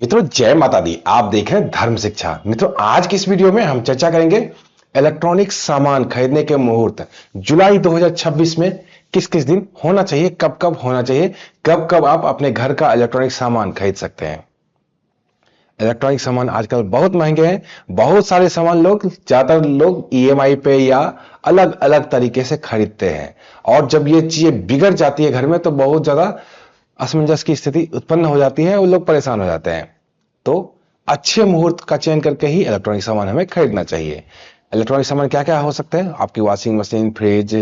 मित्रों जय माता दी। आप देख रहे हैं धर्म शिक्षा। मित्रों आज की इस वीडियो में हम चर्चा करेंगे इलेक्ट्रॉनिक सामान खरीदने के मुहूर्त जुलाई 2026 में किस किस दिन होना चाहिए, कब कब होना चाहिए, कब कब आप अपने घर का इलेक्ट्रॉनिक सामान खरीद सकते हैं। इलेक्ट्रॉनिक सामान आजकल बहुत महंगे हैं। बहुत सारे सामान ज्यादातर लोग ईएमआई पे या अलग अलग तरीके से खरीदते हैं और जब ये चीजें बिगड़ जाती है घर में तो बहुत ज्यादा असमंजस की स्थिति उत्पन्न हो जाती है और लोग परेशान हो जाते हैं। तो अच्छे मुहूर्त का चयन करके ही इलेक्ट्रॉनिक सामान हमें खरीदना चाहिए। इलेक्ट्रॉनिक सामान क्या क्या हो सकते हैं? आपकी washing machine, fridge,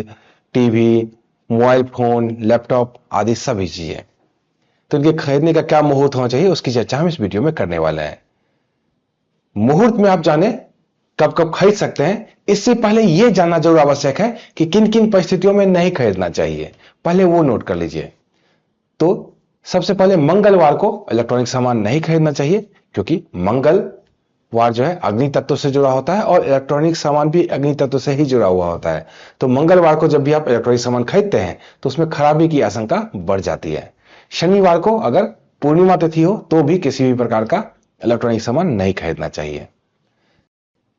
TV, mobile phone, laptop आदि सभी चीजें। तो इनके खरीदने का क्या मुहूर्त होना चाहिए उसकी चर्चा हम इस वीडियो में करने वाले हैं। मुहूर्त में आप जाने कब कब खरीद सकते हैं, इससे पहले यह जानना जरूर आवश्यक है कि किन किन परिस्थितियों में नहीं खरीदना चाहिए। पहले वो नोट कर लीजिए। तो सबसे पहले मंगलवार को इलेक्ट्रॉनिक सामान नहीं खरीदना चाहिए, क्योंकि मंगलवार जो है अग्नि तत्व से जुड़ा होता है और इलेक्ट्रॉनिक सामान भी अग्नि तत्व से ही जुड़ा हुआ होता है। तो मंगलवार को जब भी आप इलेक्ट्रॉनिक सामान खरीदते हैं तो उसमें खराबी की आशंका बढ़ जाती है। शनिवार को अगर पूर्णिमा तिथि हो तो भी किसी भी प्रकार का इलेक्ट्रॉनिक सामान नहीं खरीदना चाहिए।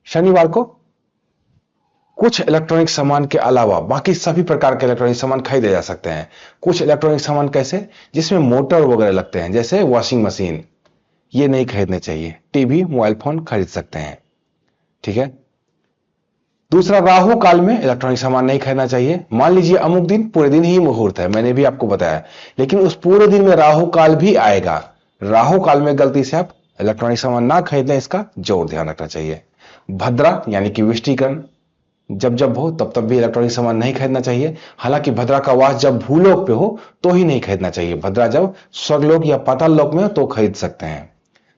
शनिवार को कुछ इलेक्ट्रॉनिक सामान के अलावा बाकी सभी प्रकार के इलेक्ट्रॉनिक सामान खरीदे जा सकते हैं। कुछ इलेक्ट्रॉनिक सामान कैसे, जिसमें मोटर वगैरह लगते हैं, जैसे वॉशिंग मशीन, ये नहीं खरीदने चाहिए। टीवी, मोबाइल फोन खरीद सकते हैं। ठीक है। दूसरा, राहु काल में इलेक्ट्रॉनिक सामान नहीं खरीदना चाहिए। मान लीजिए अमुक दिन पूरे दिन ही मुहूर्त है, मैंने भी आपको बताया, लेकिन उस पूरे दिन में राहु काल भी आएगा। राहु काल में गलती से आप इलेक्ट्रॉनिक सामान ना खरीदें, इसका जरूर ध्यान रखना चाहिए। भद्रा यानी कि विष्टिकरण जब जब हो तब तब भी इलेक्ट्रॉनिक सामान नहीं खरीदना चाहिए। हालांकि भद्रा का वास जब भूलोक पे हो तो ही नहीं खरीदना चाहिए। भद्रा जब स्वर्गलोक या पाताल लोक में हो तो खरीद सकते हैं।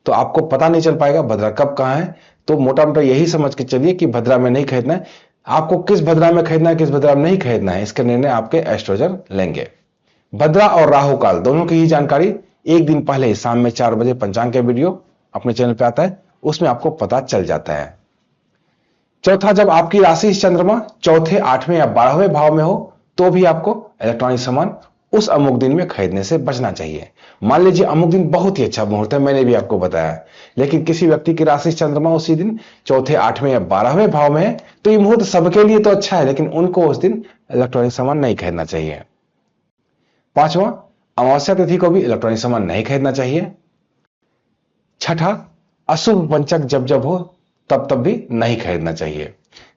तो आपको पता नहीं चल पाएगा भद्रा कब कहां है। तो मोटा मोटा यही समझ के चलिए कि भद्रा में नहीं खरीदना है। आपको किस भद्रा में खरीदना है, किस भद्रा में नहीं खरीदना है, इसका निर्णय आपके एस्ट्रोलॉजर लेंगे। भद्रा और राहु काल दोनों की ही जानकारी एक दिन पहले शाम में 4 बजे पंचांग के वीडियो अपने चैनल पे आता है, उसमें आपको पता चल जाता है। चौथा, जब आपकी राशि चंद्रमा चौथे, 8वें या 12वें भाव में हो तो भी आपको इलेक्ट्रॉनिक सामान उस अमुक दिन में खरीदने से बचना चाहिए। मान लीजिए अमुक दिन बहुत ही अच्छा मुहूर्त है, मैंने भी आपको बताया, लेकिन किसी व्यक्ति की राशि चंद्रमा उसी दिन चौथे, 8वें या 12वें भाव में है तो ये मुहूर्त सबके लिए तो अच्छा है, लेकिन उनको उस दिन इलेक्ट्रॉनिक सामान नहीं खरीदना चाहिए। पांचवा, अमावस्या तिथि को भी इलेक्ट्रॉनिक सामान नहीं खरीदना चाहिए। छठा, अशुभ पंचक जब जब हो तब तब भी नहीं खरीदना चाहिए।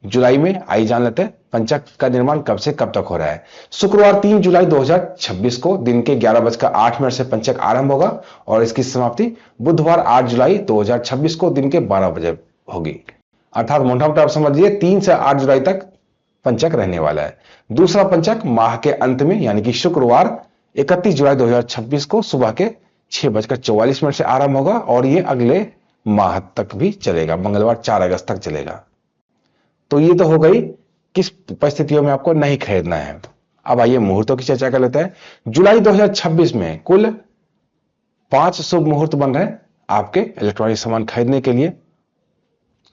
जुलाई में आई जान लेते हैं पंचक का निर्माण कब से कब तक हो रहा है। शुक्रवार 3 जुलाई 2026 को दिन के 11:08 से पंचक आरंभ होगा और इसकी समाप्ति बुधवार 8 जुलाई 2026 को दिन के 12 बजे होगी। अर्थात मोटा मोटा आप समझ लीजिए 3 से 8 जुलाई तक पंचक रहने वाला है। दूसरा पंचक माह के अंत में यानी कि शुक्रवार 31 जुलाई 2026 को सुबह के 6:44 से आरंभ होगा और ये अगले माह तक भी चलेगा, मंगलवार 4 अगस्त तक चलेगा। तो ये तो हो गई किस परिस्थितियों में आपको नहीं खरीदना है। अब आइए मुहूर्तों की चर्चा कर लेते हैं। जुलाई 2026 में कुल 5 शुभ मुहूर्त बन रहे हैं आपके इलेक्ट्रॉनिक सामान खरीदने के लिए।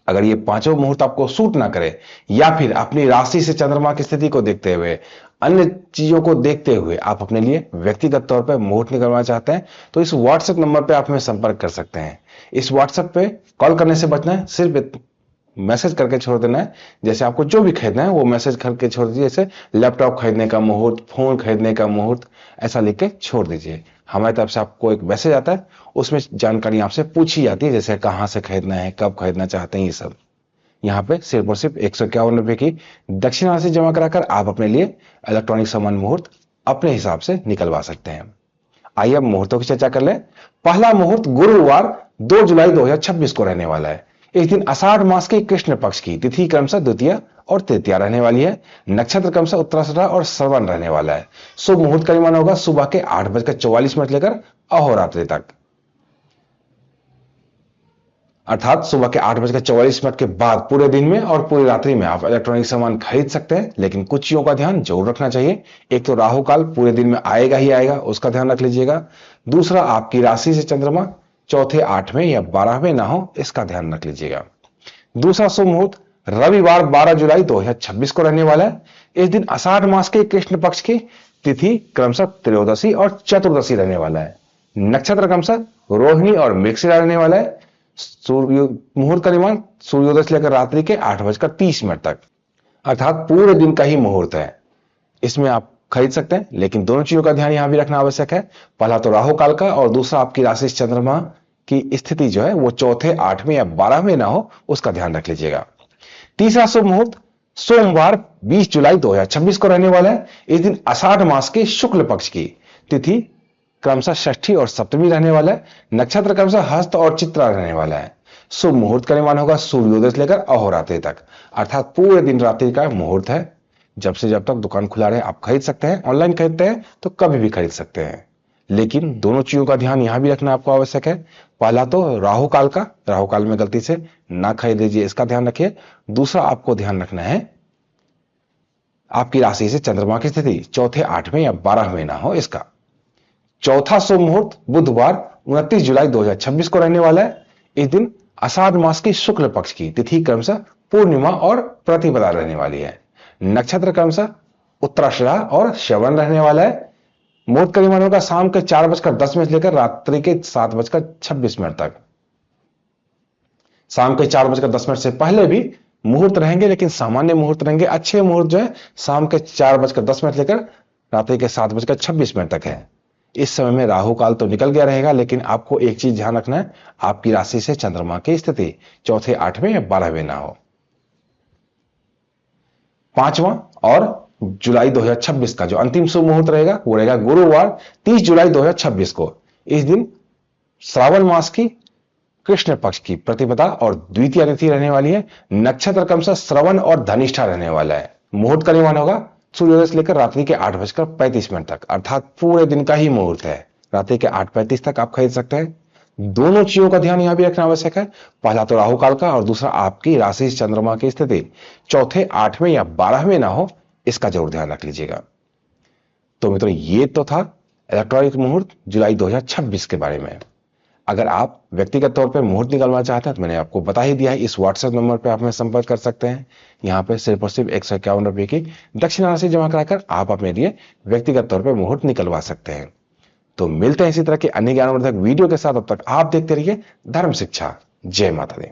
अगर ये पांचों मुहूर्त आपको सूट ना करे या फिर अपनी राशि से चंद्रमा की स्थिति को देखते हुए, अन्य चीजों को देखते हुए आप अपने लिए व्यक्तिगत तौर पर मुहूर्त निकलवाना चाहते हैं तो इस व्हाट्सएप नंबर पे आप हमें संपर्क कर सकते हैं। इस व्हाट्सएप पे कॉल करने से बचना है, सिर्फ मैसेज करके छोड़ देना है। जैसे आपको जो भी खरीदना है वो मैसेज करके छोड़ दीजिए, जैसे लैपटॉप खरीदने का मुहूर्त, फोन खरीदने का मुहूर्त, ऐसा लिख के छोड़ दीजिए। हमारी तरफ से आपको एक मैसेज आता है, उसमें जानकारी आपसे पूछी जाती है, जैसे कहां से खरीदना है, कब खरीदना चाहते हैं, ये सब। यहाँ पे सिर्फ और सिर्फ 151 रुपए की दक्षिण राशि जमा कराकर आप अपने लिए इलेक्ट्रॉनिक सामान मुहूर्त अपने हिसाब से निकलवा सकते हैं। आइए अब मुहूर्तों की चर्चा कर लें। पहला मुहूर्त गुरुवार 2 जुलाई 2026 को रहने वाला है। इस दिन आषाढ़ मास के कृष्ण पक्ष की तिथि क्रमशः द्वितीय और तृतीया रहने वाली है। नक्षत्र क्रमशः उत्तराषाढ़ और श्रवण रहने वाला है। शुभ मुहूर्त का निर्माण होगा सुबह के 8:44 लेकर अहोरात्रि तक, अर्थात सुबह के 8:44 के बाद पूरे दिन में और पूरी रात्रि में आप इलेक्ट्रॉनिक सामान खरीद सकते हैं, लेकिन कुछ चीजों का ध्यान जरूर रखना चाहिए। एक तो राहु काल पूरे दिन में आएगा ही आएगा, उसका ध्यान रख लीजिएगा। दूसरा, आपकी राशि से चंद्रमा चौथे, 8वें या 12वें ना हो, इसका ध्यान रख लीजिएगा। दूसरा शुभ मुहूर्त रविवार 12 जुलाई 2026 को रहने वाला है। इस दिन आषाढ़ मास के कृष्ण पक्ष की तिथि क्रमशः त्रयोदशी और चतुर्दशी रहने वाला है। नक्षत्र क्रमशः रोहिणी और मृगशिरा रहने वाला है। सूर्य मुहूर्त का निर्माण सूर्योदय से लेकर रात्रि के 8:30 तक, अर्थात पूरे दिन का ही मुहूर्त है। इसमें आप खरीद सकते हैं, लेकिन दोनों चीजों का ध्यान यहां भी रखना आवश्यक है। पहला तो राहु काल का, और दूसरा आपकी राशि चंद्रमा की स्थिति जो है वो चौथे, 8वें या 12वें ना हो, उसका ध्यान रख लीजिएगा। तीसरा शुभ मुहूर्त सोमवार 20 जुलाई 2026 को रहने वाला है। इस दिन आषाढ़ मास के शुक्ल पक्ष की तिथि क्रमशः षष्ठी और सप्तमी रहने वाला है। नक्षत्र क्रमशः हस्त और चित्रा रहने वाला है। शुभ मुहूर्त का निर्माण होगा सूर्योदय से लेकर अहोरात्रि तक, अर्थात पूरे दिन रात्रि का मुहूर्त है। जब से जब तक दुकान खुला रहे आप खरीद सकते हैं। ऑनलाइन खरीदते हैं तो कभी भी खरीद सकते हैं, लेकिन दोनों चीजों का ध्यान यहां भी रखना आपको आवश्यक है। पहला तो राहु काल का, राहु काल में गलती से ना खरीद लीजिए, इसका ध्यान रखिए। दूसरा आपको ध्यान रखना है आपकी राशि से चंद्रमा की स्थिति चौथे, 8वें या 12वें ना हो, इसका। चौथा शुभ मुहूर्त बुधवार 29 जुलाई 2026 को रहने वाला है। इस दिन आषाढ़ मास की शुक्ल पक्ष की तिथि क्रमशः पूर्णिमा और प्रतिपदा रहने वाली है। नक्षत्र क्रमशः उत्तराषाढ़ और श्रवण रहने वाला है। मुहूर्त का निर्माण होगा शाम के 4:10 से लेकर रात्रि के 7:26 तक। शाम के 4:10 से पहले भी मुहूर्त रहेंगे, लेकिन सामान्य मुहूर्त रहेंगे। अच्छे मुहूर्त जो है शाम के 4:10 से लेकर रात्रि के 7:26 तक है। इस समय में राहु काल तो निकल गया रहेगा, लेकिन आपको एक चीज ध्यान रखना है, आपकी राशि से चंद्रमा की स्थिति चौथे, 8वें या 12वें ना हो। पांचवा और जुलाई 2026 का जो अंतिम शुभ मुहूर्त रहेगा वो रहेगा गुरुवार 30 जुलाई 2026 को। इस दिन श्रावण मास की कृष्ण पक्ष की प्रतिपदा और द्वितीय तिथि रहने वाली है। नक्षत्र क्रमशः श्रवण और धनिष्ठा रहने वाला है। मुहूर्त का निर्माण होगा सूर्योदय से लेकर रात्रि के 8:35 तक, अर्थात पूरे दिन का ही मुहूर्त है। रात्रि के 8:35 तक आप खरीद सकते हैं। दोनों चीजों का ध्यान यहां भी रखना आवश्यक है। पहला तो राहु काल का, और दूसरा आपकी राशि चंद्रमा की स्थिति चौथे, 8वें या 12वें ना हो, इसका जरूर ध्यान रख लीजिएगा। तो मित्रों, ये तो था इलेक्ट्रॉनिक मुहूर्त जुलाई 2026 के बारे में। अगर आप व्यक्तिगत तौर पर मुहूर्त निकलवाना चाहते हैं तो मैंने आपको बता ही दिया है, इस व्हाट्सएप नंबर पर आप हमें संपर्क कर सकते हैं। यहाँ पे सिर्फ और सिर्फ 151 रुपए की दक्षिण राशि जमा कराकर आप अपने लिए व्यक्तिगत तौर पर मुहूर्त निकलवा सकते हैं। तो मिलते हैं इसी तरह के अन्य ज्ञानवर्धक वीडियो के साथ। अब तक आप देखते रहिए धर्म शिक्षा। जय माता दी।